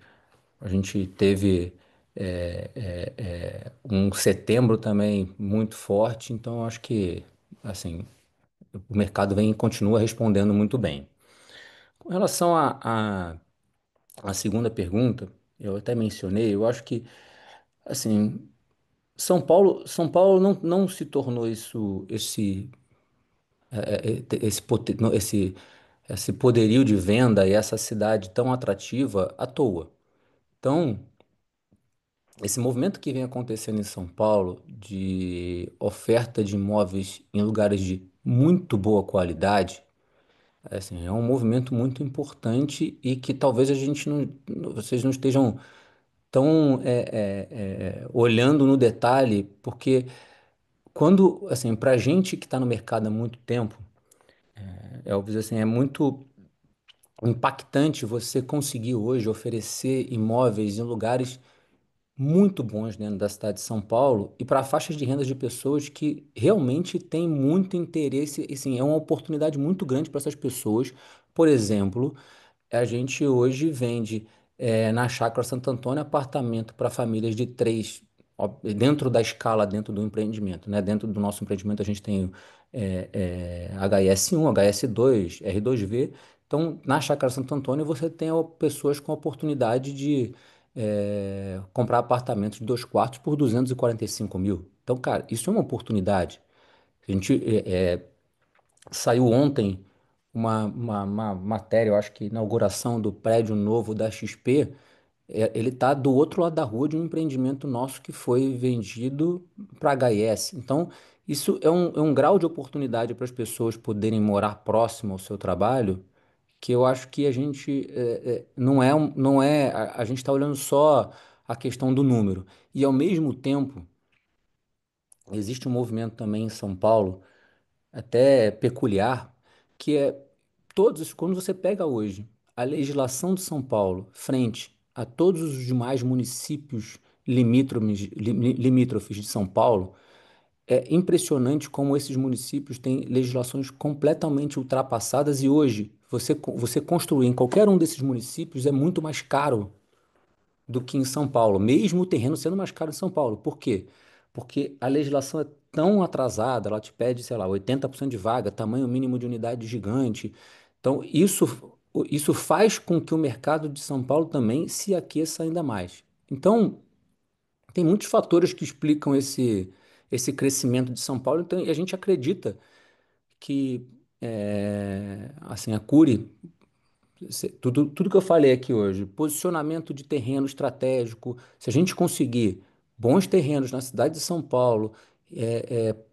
a gente teve um setembro também muito forte, então acho que assim o mercado continua respondendo muito bem. Com relação à segunda pergunta, eu até mencionei, eu acho que assim São Paulo não se tornou esse poderio de venda e essa cidade tão atrativa à toa. Então, esse movimento que vem acontecendo em São Paulo de oferta de imóveis em lugares de muito boa qualidade, assim, é um movimento muito importante e que talvez vocês não estejam tão olhando no detalhe, porque quando, assim, para gente que está no mercado há muito tempo, óbvio, assim, é muito impactante você conseguir hoje oferecer imóveis em lugares muito bons dentro da cidade de São Paulo e para faixas de renda de pessoas que realmente têm muito interesse, e sim, é uma oportunidade muito grande para essas pessoas. Por exemplo, a gente hoje vende na Chácara Santo Antônio apartamento para famílias de três, dentro da escala, dentro do empreendimento, né? Dentro do nosso empreendimento a gente tem HS1, HS2, R2V. Então, na Chácara Santo Antônio você tem pessoas com a oportunidade de comprar apartamentos de 2 quartos por 245 mil. Então, cara, isso é uma oportunidade. A gente saiu ontem uma matéria, eu acho que inauguração do prédio novo da XP, ele está do outro lado da rua de um empreendimento nosso que foi vendido para HS. Então, isso é um grau de oportunidade para as pessoas poderem morar próximo ao seu trabalho, que eu acho que a gente não é, a gente está olhando só a questão do número. E, ao mesmo tempo, existe um movimento também em São Paulo, até peculiar, que é quando você pega hoje a legislação de São Paulo frente a todos os demais municípios limítrofes de São Paulo, é impressionante como esses municípios têm legislações completamente ultrapassadas e hoje você construir em qualquer um desses municípios é muito mais caro do que em São Paulo, mesmo o terreno sendo mais caro em São Paulo. Por quê? Porque a legislação é tão atrasada, ela te pede, sei lá, 80% de vaga, tamanho mínimo de unidade gigante. Então, isso faz com que o mercado de São Paulo também se aqueça ainda mais. Então, tem muitos fatores que explicam esse crescimento de São Paulo, então, e a gente acredita que assim, a Cury tudo que eu falei aqui hoje, posicionamento de terreno estratégico, se a gente conseguir bons terrenos na cidade de São Paulo,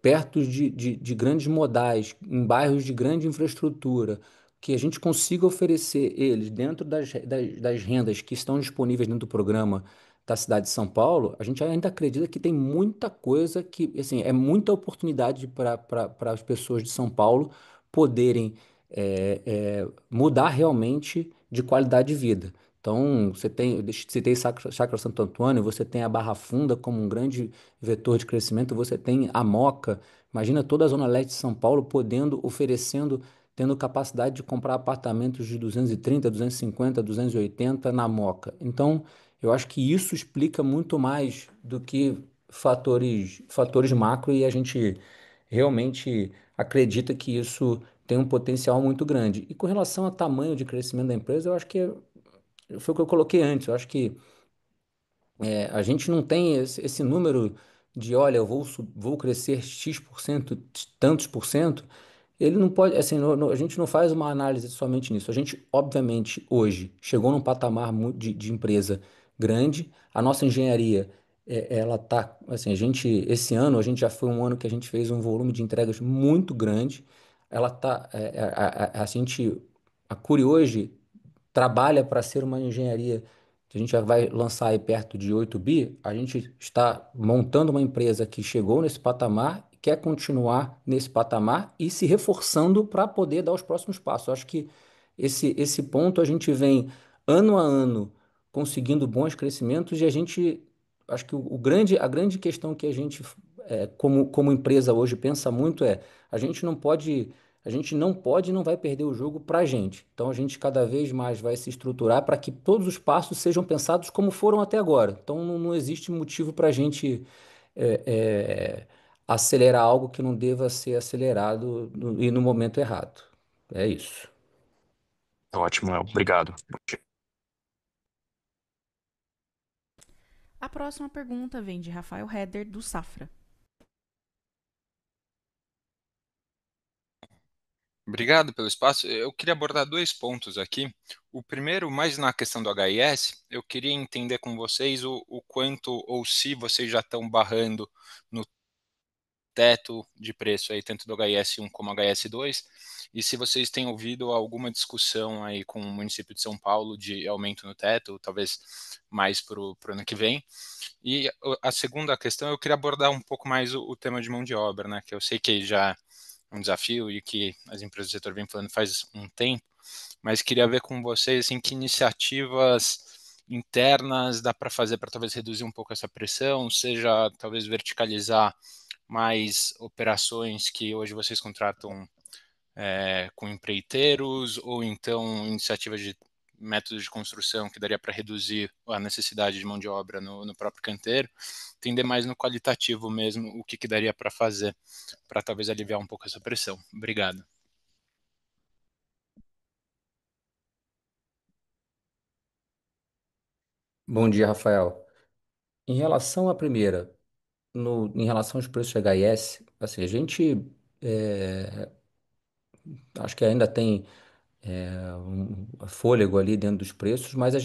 perto de grandes modais, em bairros de grande infraestrutura, que a gente consiga oferecer eles dentro das rendas que estão disponíveis dentro do programa da cidade de São Paulo, a gente ainda acredita que tem muita coisa que, assim, é muita oportunidade para as pessoas de São Paulo poderem mudar realmente de qualidade de vida. Então, eu citei Chácara Santo Antônio, você tem a Barra Funda como um grande vetor de crescimento, você tem a Moca, imagina toda a Zona Leste de São Paulo tendo capacidade de comprar apartamentos de 230, 250, 280 na Moca. Então, eu acho que isso explica muito mais do que fatores macro e a gente realmente acredita que isso tem um potencial muito grande. E com relação ao tamanho de crescimento da empresa, eu acho que foi o que eu coloquei antes. Eu acho que a gente não tem esse número de, olha, vou crescer X%, tantos por cento. Ele não pode, assim, a gente não faz uma análise somente nisso. A gente, obviamente, hoje chegou num patamar de empresa grande. A nossa engenharia, ela tá, assim, esse ano, a gente já foi um ano que a gente fez um volume de entregas muito grande. Ela tá, a Cury hoje trabalha para ser uma engenharia que a gente já vai lançar aí perto de 8 bi, a gente está montando uma empresa que chegou nesse patamar, quer continuar nesse patamar e se reforçando para poder dar os próximos passos. Eu acho que esse ponto a gente vem ano a ano conseguindo bons crescimentos e acho que a grande questão que a gente, como empresa hoje pensa muito a gente não pode a gente não pode e não vai perder o jogo para a gente. Então a gente cada vez mais vai se estruturar para que todos os passos sejam pensados como foram até agora. Então não existe motivo para a gente é, é, acelerar algo que não deva ser acelerado e no momento errado. É isso. Ótimo, Léo. Obrigado. A próxima pergunta vem de Rafael Heder, do Safra. Obrigado pelo espaço. Eu queria abordar dois pontos aqui. O primeiro, mais na questão do HIS, eu queria entender com vocês o quanto ou se vocês já estão barrando no teto de preço aí, tanto do HS1 como HS2, e se vocês têm ouvido alguma discussão aí com o município de São Paulo de aumento no teto, talvez mais para o ano que vem. E a segunda questão, eu queria abordar um pouco mais o tema de mão de obra, né, que eu sei que já é um desafio e que as empresas do setor vêm falando faz um tempo, mas queria ver com vocês assim, que iniciativas internas dá para fazer para talvez reduzir um pouco essa pressão, seja talvez verticalizar mais operações que hoje vocês contratam com empreiteiros, ou então iniciativas de métodos de construção que daria para reduzir a necessidade de mão de obra no próprio canteiro, entender mais no qualitativo mesmo o que daria para fazer para talvez aliviar um pouco essa pressão. Obrigado. Bom dia, Rafael. Em relação à primeira, em relação aos preços de HIS, assim, a gente acho que ainda tem fôlego ali dentro dos preços, mas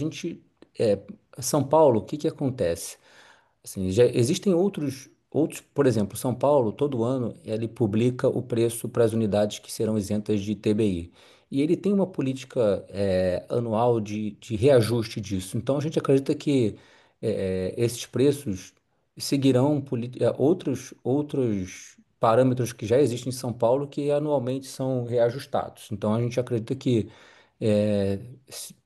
é, São Paulo, o que que acontece? Assim, já existem outros, por exemplo, São Paulo, todo ano, ele publica o preço para as unidades que serão isentas de TBI. E ele tem uma política anual de reajuste disso. Então, a gente acredita que esses preços seguirão outros parâmetros que já existem em São Paulo que anualmente são reajustados. Então, a gente acredita que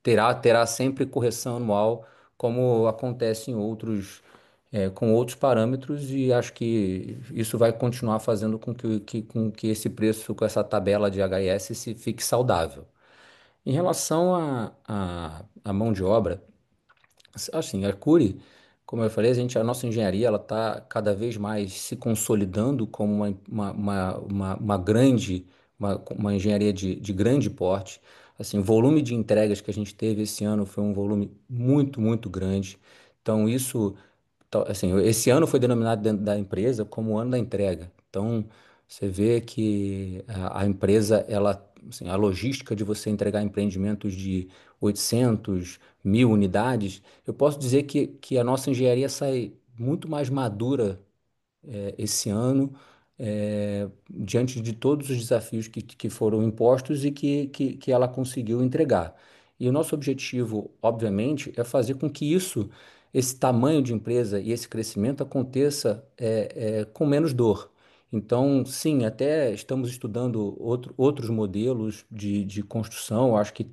terá sempre correção anual, como acontece com outros parâmetros, e acho que isso vai continuar fazendo com que esse preço, com essa tabela de HS, se fique saudável. Em relação à mão de obra, assim, a Cury, como eu falei, a nossa engenharia ela está cada vez mais se consolidando como uma grande, uma engenharia de grande porte. Assim, o volume de entregas que a gente teve esse ano foi um volume muito, muito grande. Então, assim, esse ano foi denominado dentro da empresa como o ano da entrega. Então, você vê que a empresa, assim, a logística de você entregar empreendimentos de 800, 1.000 unidades, eu posso dizer que a nossa engenharia sai muito mais madura esse ano, diante de todos os desafios que foram impostos e que ela conseguiu entregar. E o nosso objetivo, obviamente, é fazer com que esse tamanho de empresa e esse crescimento aconteça com menos dor. Então, sim, até estamos estudando outros modelos de construção. Acho que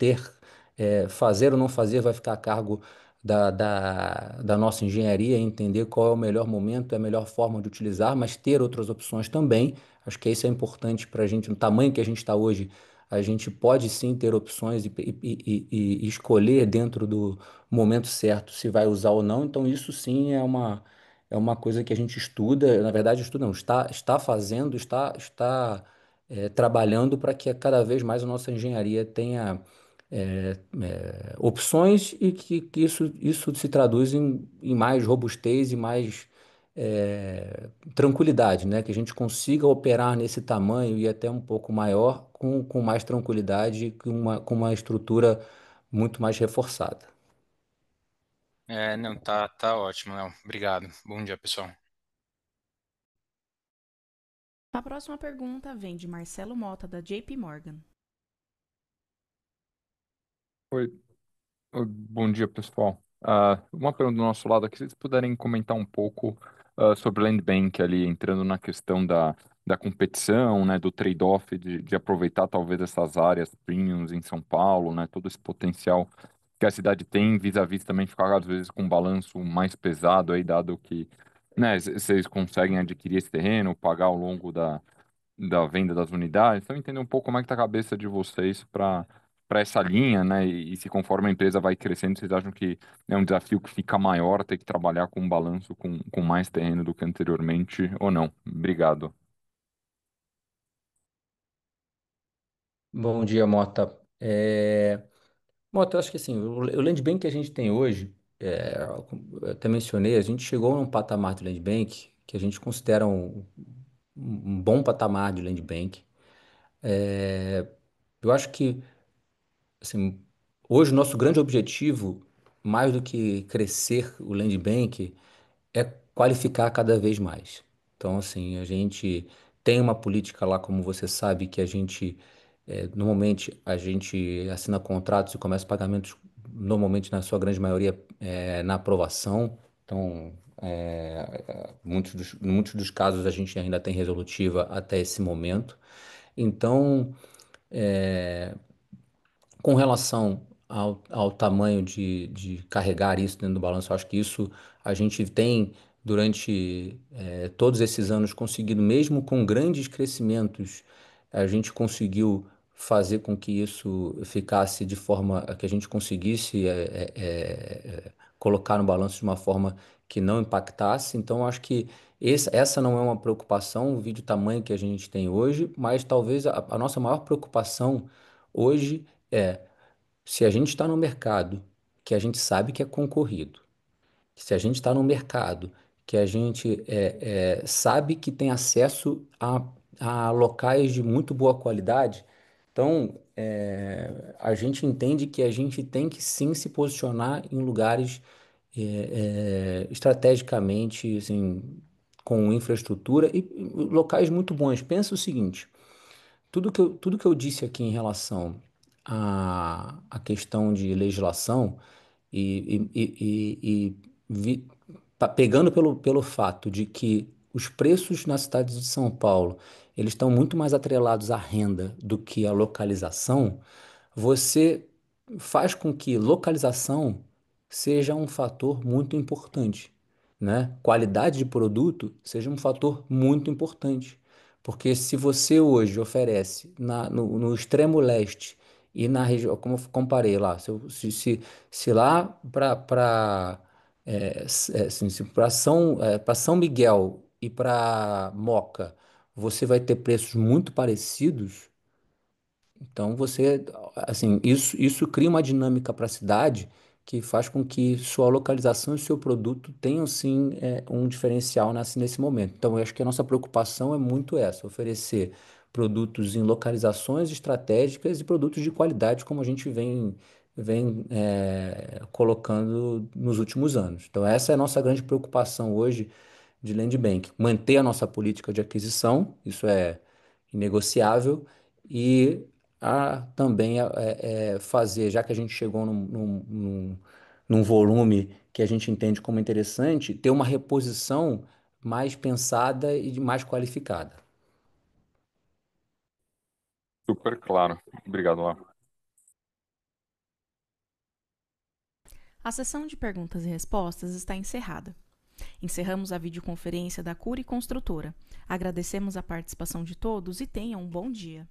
fazer ou não fazer vai ficar a cargo da nossa engenharia, entender qual é o melhor momento, a melhor forma de utilizar, mas ter outras opções também. Acho que isso é importante para a gente, no tamanho que a gente está hoje, a gente pode sim ter opções e escolher dentro do momento certo se vai usar ou não. Então, isso sim é uma coisa que a gente estuda, na verdade, estuda não, está fazendo, trabalhando para que cada vez mais a nossa engenharia tenha opções e que isso se traduz em mais robustez e mais tranquilidade, né? Que a gente consiga operar nesse tamanho e até um pouco maior com mais tranquilidade e com uma estrutura muito mais reforçada. Não, tá ótimo, Léo. Obrigado. Bom dia, pessoal. A próxima pergunta vem de Marcelo Mota, da JP Morgan. Oi, bom dia, pessoal. Uma pergunta do nosso lado aqui, se vocês puderem comentar um pouco sobre o Land Bank ali, entrando na questão da competição, né, do trade-off de aproveitar talvez essas áreas premiums em São Paulo, né, todo esse potencial que a cidade tem, vis-à-vis também ficar às vezes com um balanço mais pesado aí, dado que, né, vocês conseguem adquirir esse terreno, pagar ao longo da venda das unidades. Então, entender um pouco como é que está a cabeça de vocês para essa linha, né? E se conforme a empresa vai crescendo, vocês acham que é um desafio que fica maior ter que trabalhar com um balanço com mais terreno do que anteriormente ou não? Obrigado. Bom dia, Mota. Mota, eu acho que assim, o Land Bank que a gente tem hoje, eu até mencionei, a gente chegou num patamar de Land Bank que a gente considera um bom patamar de Land Bank. Eu acho que assim, hoje o nosso grande objetivo, mais do que crescer o Land Bank, é qualificar cada vez mais. Então, assim, a gente tem uma política lá, como você sabe, que normalmente a gente assina contratos e começa pagamentos, normalmente na sua grande maioria, na aprovação. Então, muitos dos casos a gente ainda tem resolutiva até esse momento. Então, com relação ao tamanho de carregar isso dentro do balanço, eu acho que isso a gente tem, durante todos esses anos, conseguido, mesmo com grandes crescimentos, a gente conseguiu fazer com que isso ficasse de forma a que a gente conseguisse colocar no balanço de uma forma que não impactasse. Então, eu acho que essa não é uma preocupação, o vídeo tamanho que a gente tem hoje, mas talvez a nossa maior preocupação hoje é se a gente está no mercado que a gente sabe que é concorrido, se a gente está no mercado que a gente sabe que tem acesso a locais de muito boa qualidade, então a gente entende que a gente tem que sim se posicionar em lugares estrategicamente, assim, com infraestrutura e locais muito bons. Pensa o seguinte. Tudo que eu disse aqui em relação à questão de legislação e pegando pelo fato de que os preços na cidade de São Paulo, eles estão muito mais atrelados à renda do que à localização, você faz com que localização seja um fator muito importante, né? Qualidade de produto seja um fator muito importante. Porque se você hoje oferece no extremo leste e na região, como eu comparei lá, se lá para assim, para São Miguel e para Moca você vai ter preços muito parecidos, então você, assim, isso cria uma dinâmica para a cidade que faz com que sua localização e seu produto tenham sim um diferencial nesse momento. Então eu acho que a nossa preocupação é muito essa, oferecer produtos em localizações estratégicas e produtos de qualidade como a gente vem colocando nos últimos anos. Então essa é a nossa grande preocupação hoje de Land Bank, manter a nossa política de aquisição, isso é inegociável, e também fazer, já que a gente chegou num volume que a gente entende como interessante, ter uma reposição mais pensada e mais qualificada. Super claro. Obrigado, Lá. A sessão de perguntas e respostas está encerrada. Encerramos a videoconferência da Cury Construtora. Agradecemos a participação de todos e tenham um bom dia.